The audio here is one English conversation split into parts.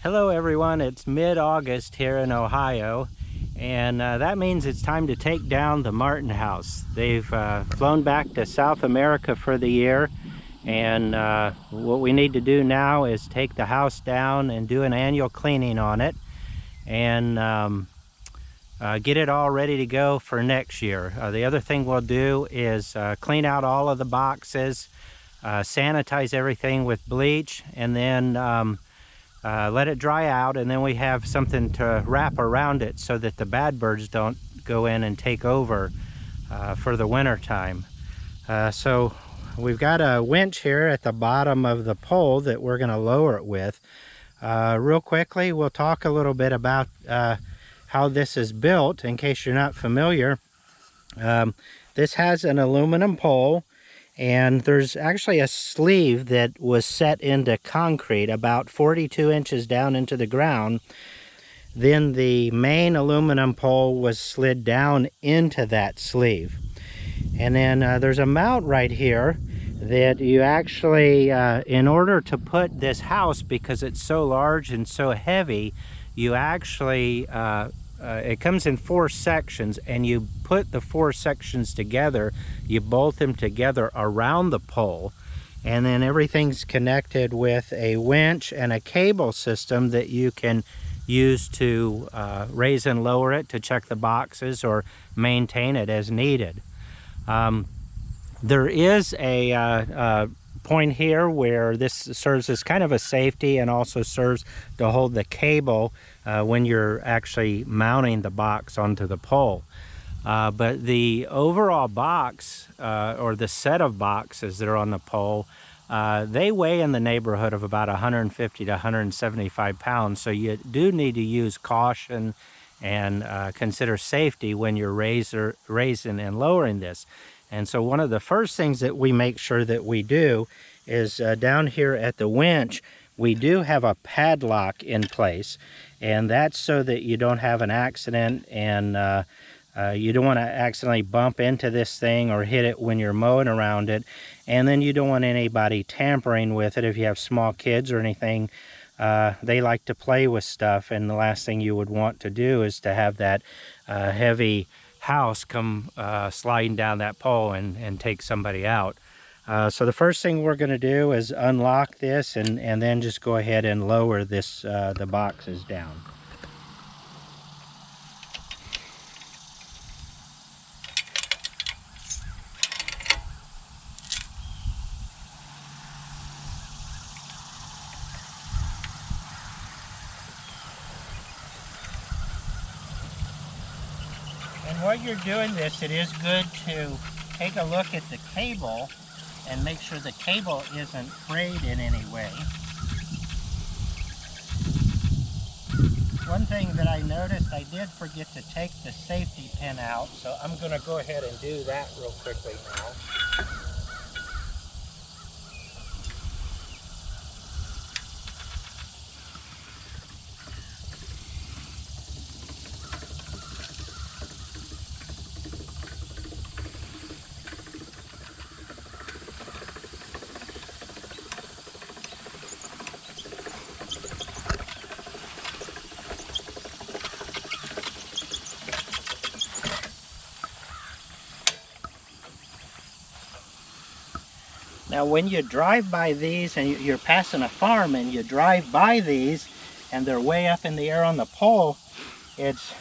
Hello everyone, it's mid-August here in Ohio, and that means it's time to take down the Martin house. They've flown back to South America for the year, and what we need to do now is take the house down and do an annual cleaning on it and get it all ready to go for next year. The other thing we'll do is clean out all of the boxes, sanitize everything with bleach, and then let it dry out, and then we have something to wrap around it so that the bad birds don't go in and take over for the winter time. So we've got a winch here at the bottom of the pole that we're going to lower it with. Real quickly, we'll talk a little bit about how this is built in case you're not familiar. This has an aluminum pole, and there's actually a sleeve that was set into concrete about 42 inches down into the ground. Then the main aluminum pole was slid down into that sleeve. And then there's a mount right here that you actually, in order to put this house, because it's so large and so heavy, you actually, it comes in 4 sections, and you put the 4 sections together, you bolt them together around the pole, and then everything's connected with a winch and a cable system that you can use to raise and lower it to check the boxes or maintain it as needed. There is a point here where this serves as kind of a safety and also serves to hold the cable when you're actually mounting the box onto the pole. But the overall box, or the set of boxes that are on the pole, they weigh in the neighborhood of about 150 to 175 pounds. So you do need to use caution and consider safety when you're raising and lowering this. And so one of the first things that we make sure that we do is down here at the winch, we do have a padlock in place, and that's so that you don't have an accident, and you don't want to accidentally bump into this thing or hit it when you're mowing around it. And then you don't want anybody tampering with it. If you have small kids or anything, they like to play with stuff, and the last thing you would want to do is to have that heavy house come sliding down that pole and take somebody out. So the first thing we're going to do is unlock this and then just go ahead and lower this the boxes down. And while you're doing this, it is good to take a look at the cable and make sure the cable isn't frayed in any way. One thing that I noticed, I did forget to take the safety pin out, so I'm going to go ahead and do that real quickly now. Now when you drive by these and you're passing a farm and you drive by these and they're way up in the air on the pole, it's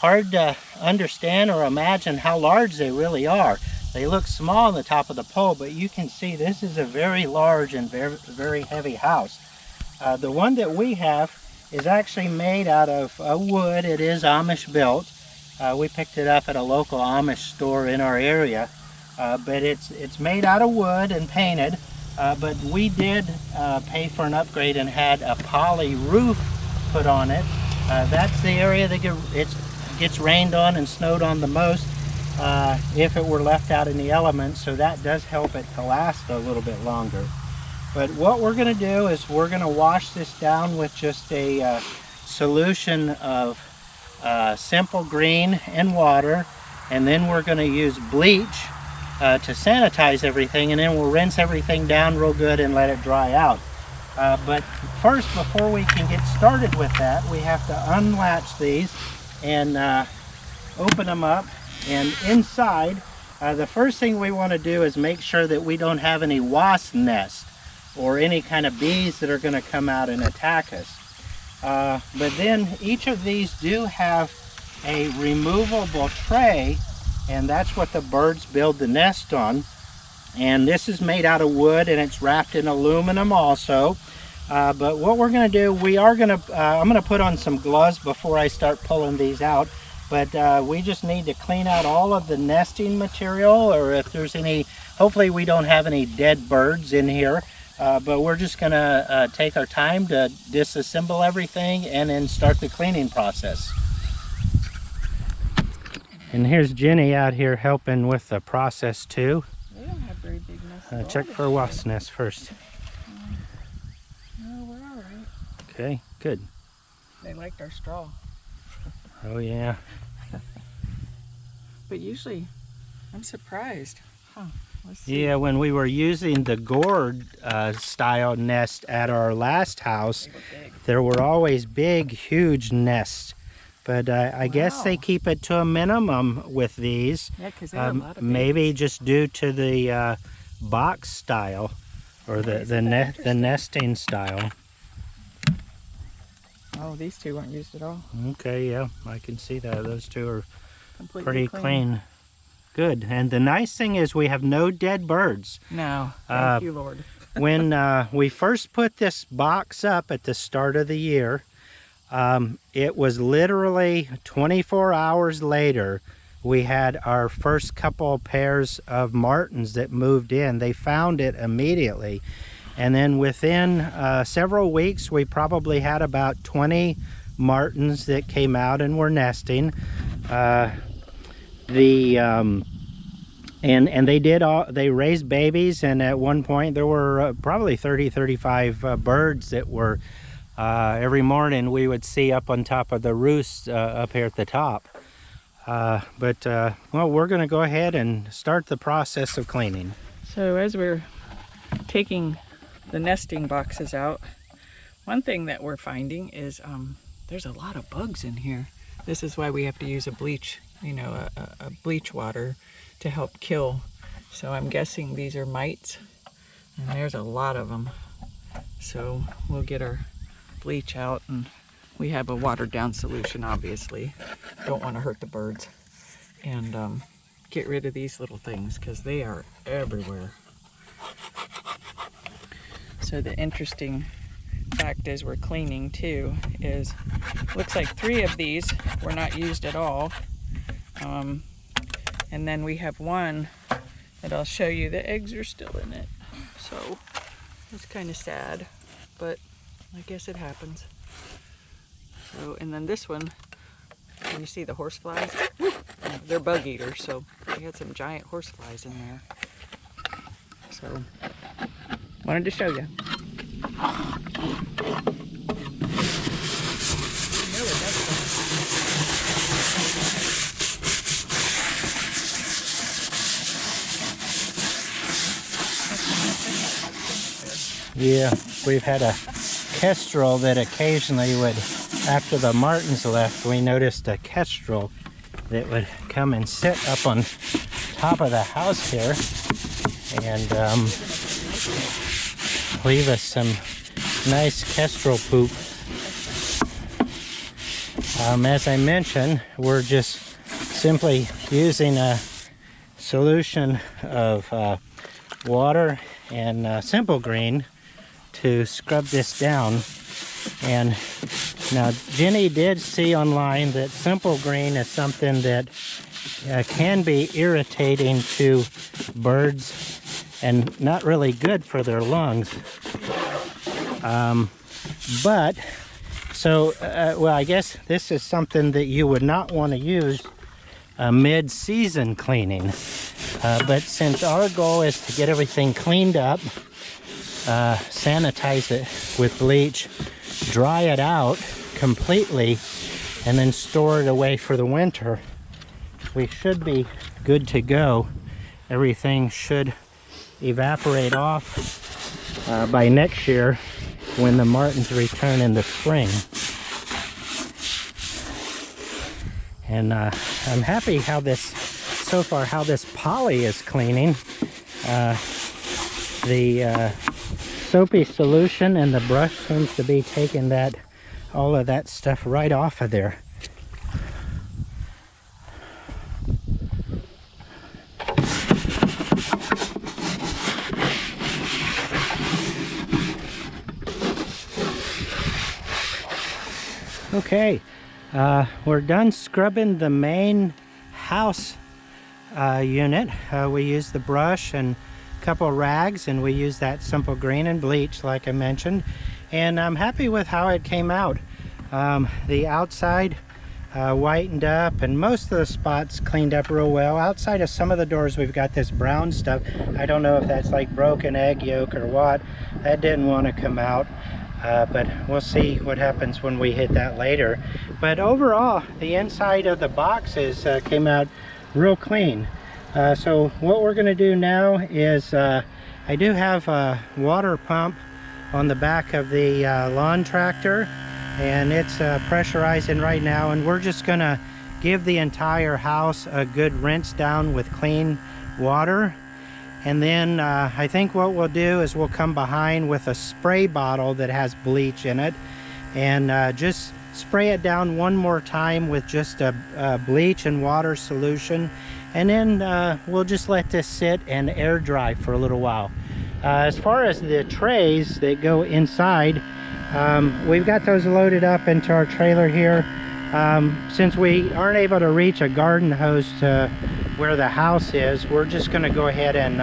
hard to understand or imagine how large they really are. They look small on the top of the pole, but you can see this is a very large and very heavy house. The one that we have is actually made out of wood. It is Amish built. We picked it up at a local Amish store in our area. But it's made out of wood and painted, but we did pay for an upgrade and had a poly roof put on it. That's the area that gets rained on and snowed on the most if it were left out in the elements, so that does help it to last a little bit longer. But what we're going to do is we're going to wash this down with just a solution of simple green and water, and then we're going to use bleach to sanitize everything, and then we'll rinse everything down real good and let it dry out. But first, before we can get started with that, we have to unlatch these and open them up. And inside, the first thing we want to do is make sure that we don't have any wasp nests or any kind of bees that are going to come out and attack us. But then each of these do have a removable tray, and that's what the birds build the nest on. And this is made out of wood, and it's wrapped in aluminum also. But what we're going to do, I'm going to put on some gloves before I start pulling these out. But we just need to clean out all of the nesting material, or if there's any, hopefully we don't have any dead birds in here. But we're just going to take our time to disassemble everything and then start the cleaning process. And here's Jenny out here helping with the process too. They don't have very big nests. Check for wasp nests first. No, we're all right. Okay, good. They liked our straw. Oh yeah. But usually, I'm surprised. Huh. Let's see. Yeah, when we were using the gourd style nest at our last house, there were always big, huge nests. But I guess they keep it to a minimum with these. Yeah, because they have a lot of maybe just due to the box style or the nesting style. Oh, these two weren't used at all. Okay, yeah, I can see that. Those two are Completely pretty clean. Good. And the nice thing is we have no dead birds. No, thank you, Lord. When we first put this box up at the start of the year, it was literally 24 hours later we had our first couple pairs of martins that moved in. They found it immediately. And then within several weeks, we probably had about 20 martins that came out and were nesting. And they raised babies, and at one point there were probably 30-35 birds that were every morning we would see up on top of the roost up here at the top. Well, we're going to go ahead and start the process of cleaning. So as we're taking the nesting boxes out, one thing that we're finding is there's a lot of bugs in here. This is why we have to use a bleach, a bleach water to help kill. So I'm guessing these are mites, and there's a lot of them. So we'll get our bleach out, and we have a watered down solution, obviously. Don't want to hurt the birds. And get rid of these little things because they are everywhere. So the interesting fact is we're cleaning too is looks like 3 of these were not used at all. And then we have one that I'll show you. The eggs are still in it. So it's kind of sad, but I guess it happens. So, and then this one, can you see the horse flies? They're bug eaters, so we had some giant horse flies in there. So, wanted to show you. Yeah, we've had a kestrel that occasionally would, after the martins left, we noticed a kestrel that would come and sit up on top of the house here and leave us some nice kestrel poop. As I mentioned, we're just simply using a solution of water and Simple Green to scrub this down. And now Jenny did see online that Simple Green is something that can be irritating to birds and not really good for their lungs. Well, I guess this is something that you would not want to use mid-season cleaning. But since our goal is to get everything cleaned up, sanitize it with bleach, dry it out completely, and then store it away for the winter, we should be good to go. Everything should evaporate off by next year, when the martins return in the spring. And I'm happy how this, so far, how this poly is cleaning. The soapy solution and the brush seems to be taking all of that stuff right off of there. Okay, we're done scrubbing the main house unit. We used the brush and a couple of rags, and we used that simple green and bleach like I mentioned, and I'm happy with how it came out. The outside whitened up, and most of the spots cleaned up real well. Outside of some of the doors we've got this brown stuff. I don't know if that's like broken egg yolk or what. That didn't want to come out. But we'll see what happens when we hit that later. But overall, the inside of the boxes came out real clean. So what we're going to do now is I do have a water pump on the back of the lawn tractor, and it's pressurizing right now, and we're just going to give the entire house a good rinse down with clean water. And then I think what we'll do is we'll come behind with a spray bottle that has bleach in it, and just spray it down one more time with just a bleach and water solution, and then we'll just let this sit and air dry for a little while. As far as the trays that go inside, we've got those loaded up into our trailer here. Since we aren't able to reach a garden hose to where the house is, we're just going to go ahead and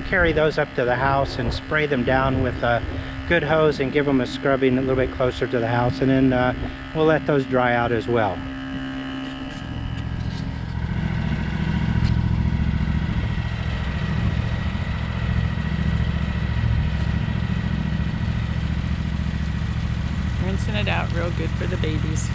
carry those up to the house and spray them down with a good hose and give them a scrubbing a little bit closer to the house, and then we'll let those dry out as well. Rinsing it out real good for the babies.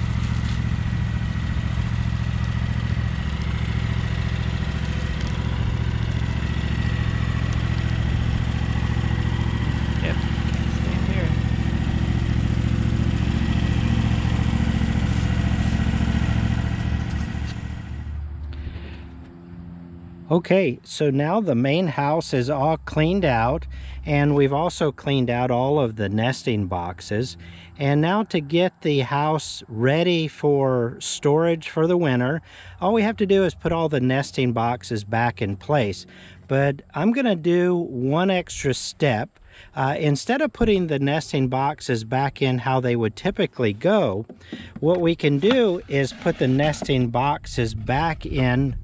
Okay, so now the main house is all cleaned out, and we've also cleaned out all of the nesting boxes. And now to get the house ready for storage for the winter, all we have to do is put all the nesting boxes back in place. But I'm going to do one extra step. Instead of putting the nesting boxes back in how they would typically go, what we can do is put the nesting boxes back in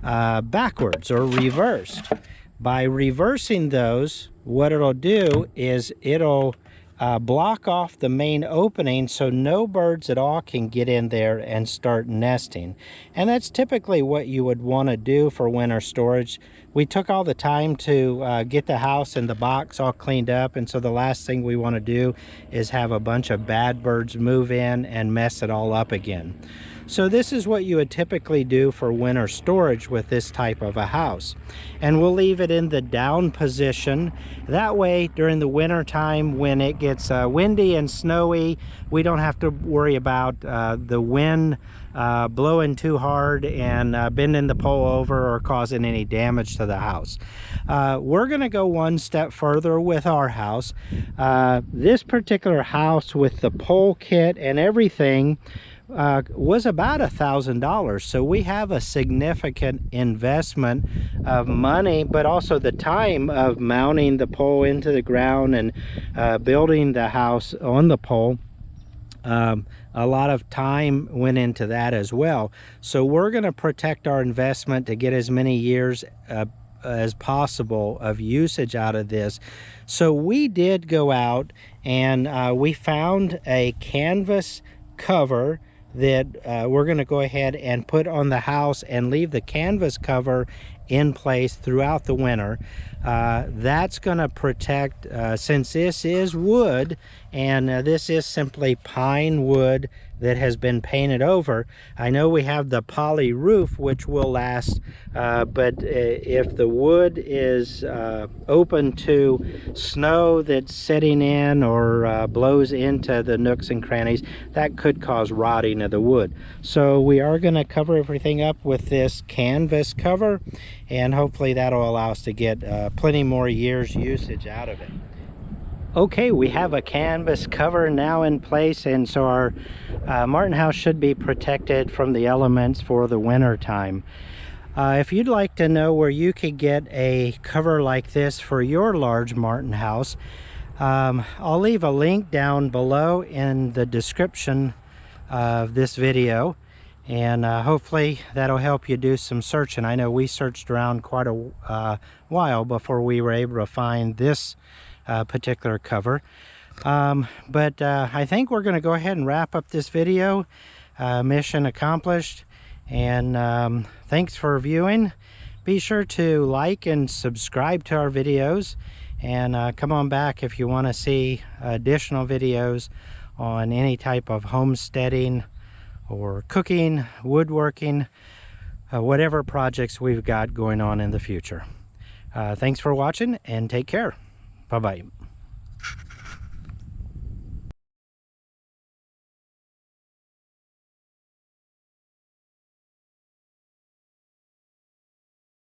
backwards or reversed. By reversing those, what it'll do is it'll block off the main opening so no birds at all can get in there and start nesting. And that's typically what you would want to do for winter storage. We took all the time to get the house and the box all cleaned up, and so the last thing we want to do is have a bunch of bad birds move in and mess it all up again. So this is what you would typically do for winter storage with this type of a house. And we'll leave it in the down position. That way, during the winter time when it gets windy and snowy, we don't have to worry about the wind blowing too hard and bending the pole over or causing any damage to the house. We're going to go one step further with our house. This particular house with the pole kit and everything was about $1,000. So we have a significant investment of money, but also the time of mounting the pole into the ground and building the house on the pole. A lot of time went into that as well. So we're going to protect our investment to get as many years as possible of usage out of this. So we did go out and we found a canvas cover that we're going to go ahead and put on the house and leave the canvas cover in place throughout the winter. That's going to protect, since this is wood And this is simply pine wood that has been painted over. I know we have the poly roof, which will last, but if the wood is open to snow that's setting in or blows into the nooks and crannies, that could cause rotting of the wood. So we are going to cover everything up with this canvas cover, and hopefully that'll allow us to get plenty more years usage out of it. Okay, we have a canvas cover now in place, and so our Martin house should be protected from the elements for the winter time. If you'd like to know where you could get a cover like this for your large Martin house, I'll leave a link down below in the description of this video, and hopefully that'll help you do some searching. I know we searched around quite a while before we were able to find this particular cover, but I think we're going to go ahead and wrap up this video. Mission accomplished, and thanks for viewing. Be sure to like and subscribe to our videos, and come on back if you want to see additional videos on any type of homesteading or cooking, woodworking, whatever projects we've got going on in the future. Thanks for watching, and take care. Bye-bye.